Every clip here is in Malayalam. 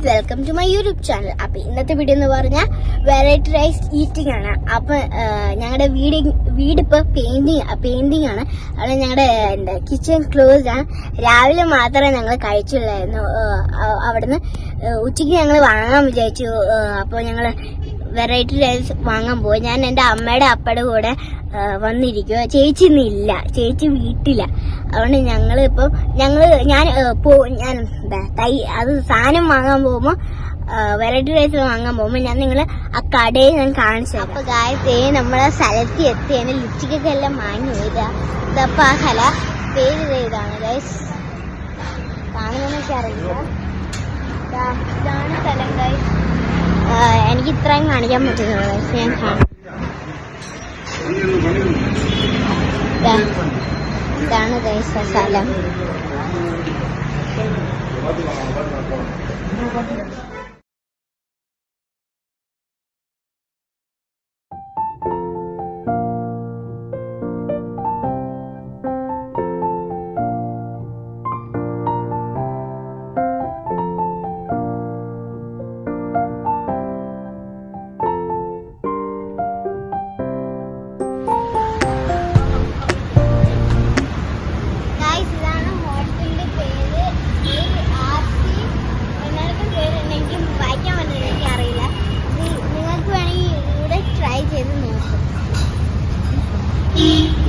Guys, welcome to my YouTube channel. അപ്പൊ ഇന്നത്തെ വീഡിയോ എന്ന് പറഞ്ഞാൽ വെറൈറ്റി റൈസ് ഈറ്റിംഗ് ആണ്. അപ്പൊ ഞങ്ങളുടെ വീട് ഇപ്പൊ പെയിന്റിങ് ആണ്. അവിടെ ഞങ്ങളുടെ കിച്ചൺ ക്ലോസ്ഡ് ആണ്. രാവിലെ മാത്രമേ ഞങ്ങൾ കഴിച്ചുള്ളായിരുന്നു. അവിടുന്ന് ഉച്ചയ്ക്ക് ഞങ്ങൾ വാങ്ങാൻ വിചാരിച്ചു. അപ്പോൾ ഞങ്ങൾ വെറൈറ്റി റൈസ് വാങ്ങാൻ പോയി. ഞാൻ എൻ്റെ അമ്മയുടെ അപ്പയുടെ കൂടെ വന്നിരിക്കുക. ചേച്ചി ഇന്നില്ല, ചേച്ചി വീട്ടില. അതുകൊണ്ട് ഞാൻ അത് സാധനം വാങ്ങാൻ പോകുമ്പോൾ വെറൈറ്റി റൈസ് വാങ്ങാൻ പോകുമ്പോൾ ഞാൻ നിങ്ങളെ ആ കടയിൽ ഞാൻ കാണിച്ചു തരാം. അപ്പൊ ഗായസ്, നമ്മളെ സ്ഥലത്ത് എത്തി. അതിന്റെ ലിപ്സ്റ്റിക്കൊക്കെ എല്ലാം വാങ്ങി ഇതപ്പൊ ആ സ്ഥല പേര് ഇതാണ് ഗൈസ്. കാണുന്നതൊക്കെ അറിയില്ല. ഇതാണ് സ്ഥലം ഗൈസ്. എനിക്ക് ഇത്രയും കാണിക്കാൻ പറ്റുന്നത് ഗൈസ്. ഞാൻ കാണാം. ഇതാണ് ഗൈസ് ആ സ്ഥലം.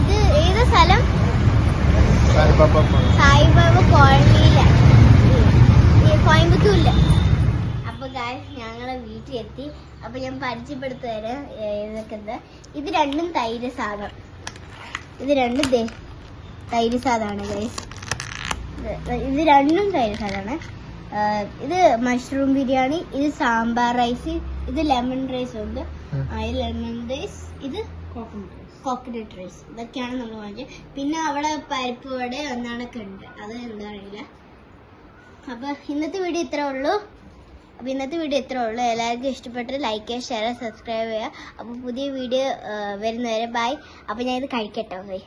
ഇത് ഏത് സ്ഥലം? സായിബാബ കോളനിയിലാണ്, കോയമ്പത്തൂരില്. അപ്പൊ ഗായ്സ്, ഞങ്ങളെ വീട്ടിലെത്തി. അപ്പൊ ഞാൻ പരിചയപ്പെടുത്തി തരാം ഇതൊക്കെ. ഇത് രണ്ടും തൈര് സാധനം. ഇത് രണ്ടും തൈര് സാധമാണ് ഗായ്സ്. ഇത് രണ്ടും തൈര് സാധമാണ്. ഇത് മഷ്റൂം ബിരിയാണി, ഇത് സാമ്പാർ റൈസ്, ഇത് ലെമൺ റൈസ് ഉണ്ട്. ഇത് ലെമൺ റൈസ്, ഇത് കോക്കനട്ട് റൈസ്. ഇതൊക്കെയാണ് നമ്മൾ വാങ്ങിച്ചത്. പിന്നെ അവിടെ പരിപ്പ് വട ഒന്നാണൊക്കെ ഉണ്ട്. അത് എന്താ അറിയില്ല. അപ്പൊ ഇന്നത്തെ വീഡിയോ ഇത്രേ ഉള്ളൂ. എല്ലാവർക്കും ഇഷ്ടപ്പെട്ട് ലൈക്ക് ചെയ്യുക, ഷെയർ, സബ്സ്ക്രൈബ് ചെയ്യുക. അപ്പൊ പുതിയ വീഡിയോ വരുന്നവരെ ബൈ. അപ്പൊ ഞാൻ ഇത് കഴിക്കട്ടെ. ബൈ.